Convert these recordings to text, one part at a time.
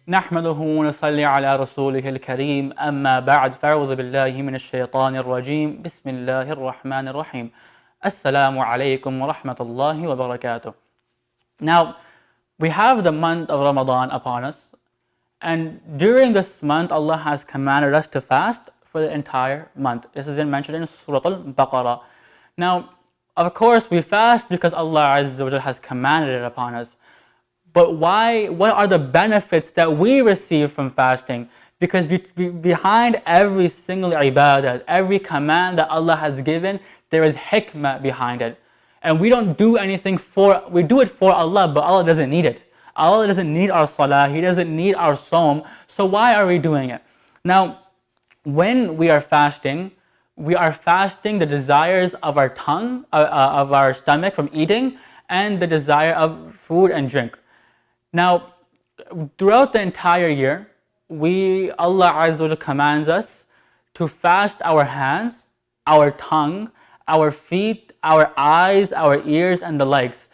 نحمده ونصلي على رسوله الكريم أما بعد فأعوذ بالله من الشيطان الرجيم بسم الله الرحمن الرحيم Assalamu alaikum wa rahmatullahi wa barakatuh. Now, we have the month of Ramadan upon us, and during this month Allah has commanded us to fast for the entire month. This is mentioned in Surah Al-Baqarah. Now, of course we fast because Allah Azza wa Jalla has commanded it upon us. But why? What are the benefits that we receive from fasting? Because behind every single ibadah, every command that Allah has given, there is hikmah behind it. And we don't do anything we do it for Allah, but Allah doesn't need it. Allah doesn't need our salah, He doesn't need our sawm, so why are we doing it? Now, when we are fasting the desires of our tongue, of our stomach from eating, and the desire of food and drink. Now, throughout the entire year, Allah Azza wa Jalla commands us to fast our hands, our tongue, our feet, our eyes, our ears, and the legs.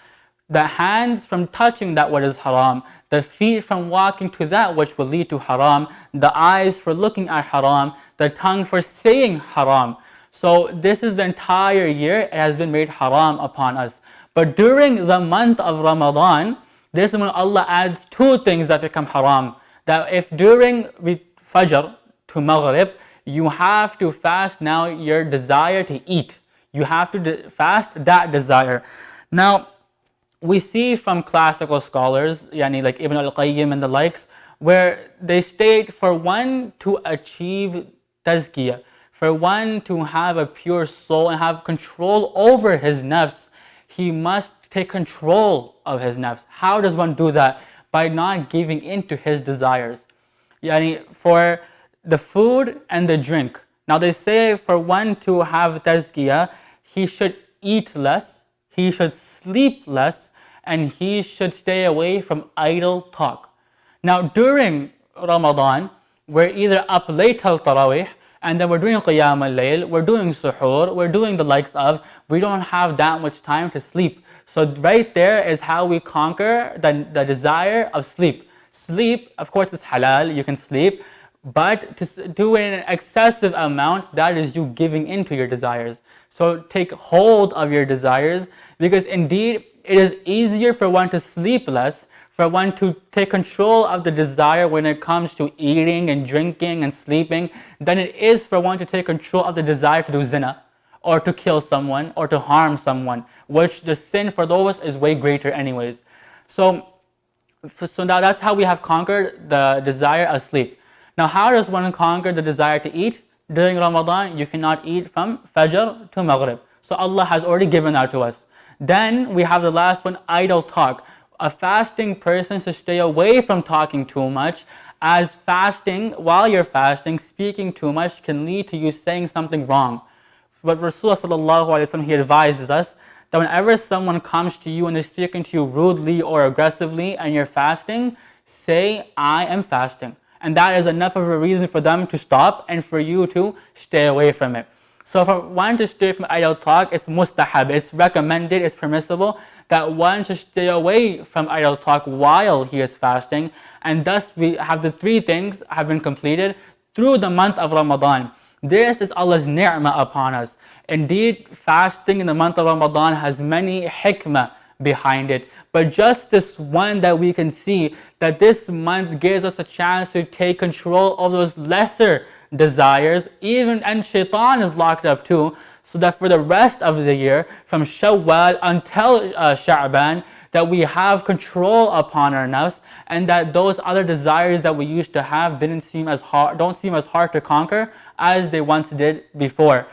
The hands from touching that what is haram, the feet from walking to that which will lead to haram, the eyes for looking at haram, the tongue for saying haram. So this is the entire year, it has been made haram upon us. But during the month of Ramadan, this is when Allah adds two things that become haram. That if during Fajr to Maghrib, you have to fast now your desire to eat. You have to fast that desire. Now, we see from classical scholars, like Ibn al-Qayyim and the likes, where they state for one to achieve tazkiyah, for one to have a pure soul and have control over his nafs, he must take control of his nafs. How does one do that? By not giving in to his desires. For the food and the drink. Now they say for one to have tazkiyah, he should eat less, he should sleep less, and he should stay away from idle talk. Now during Ramadan, we're either up late till Tarawih, and then we're doing Qiyam al-Layl, we're doing Suhoor, we're doing the likes of, we don't have that much time to sleep. So right there is how we conquer the desire of sleep. Sleep, of course, is halal, you can sleep, but to do it in an excessive amount, that is you giving in to your desires. So take hold of your desires, because indeed it is easier for one to sleep less, for one to take control of the desire when it comes to eating and drinking and sleeping, than it is for one to take control of the desire to do zina, or to kill someone, or to harm someone, which the sin for those is way greater anyways. So now that's how we have conquered the desire of sleep. Now how does one conquer the desire to eat? During Ramadan, you cannot eat from Fajr to Maghrib. So Allah has already given that to us. Then we have the last one, idle talk. A fasting person should stay away from talking too much, as fasting, while you're fasting, speaking too much can lead to you saying something wrong. But Rasulullah sallallahu alaihi wasallam, he advises us that whenever someone comes to you and they're speaking to you rudely or aggressively and you're fasting, say, I am fasting. And that is enough of a reason for them to stop and for you to stay away from it. So for one to stay from idle talk, it's mustahab, it's recommended, it's permissible that one should stay away from idle talk while he is fasting. And thus we have the three things have been completed through the month of Ramadan. This is Allah's ni'mah upon us. Indeed, fasting in the month of Ramadan has many hikmah behind it. But just this one that we can see, that this month gives us a chance to take control of those lesser desires, and shaitan is locked up too, so that for the rest of the year, from Shawwal until Sha'ban, that we have control upon our nafs, and that those other desires that we used to have don't seem as hard to conquer as they once did before.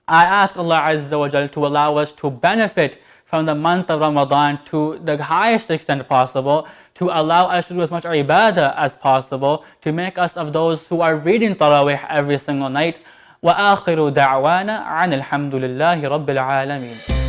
I ask Allah Azza wa Jalla to allow us to benefit from the month of Ramadan to the highest extent possible, to allow us to do as much ibadah as possible, to make us of those who are reading Tarawih every single night. وآخر دعوانا عن الحمد لله رب العالمين.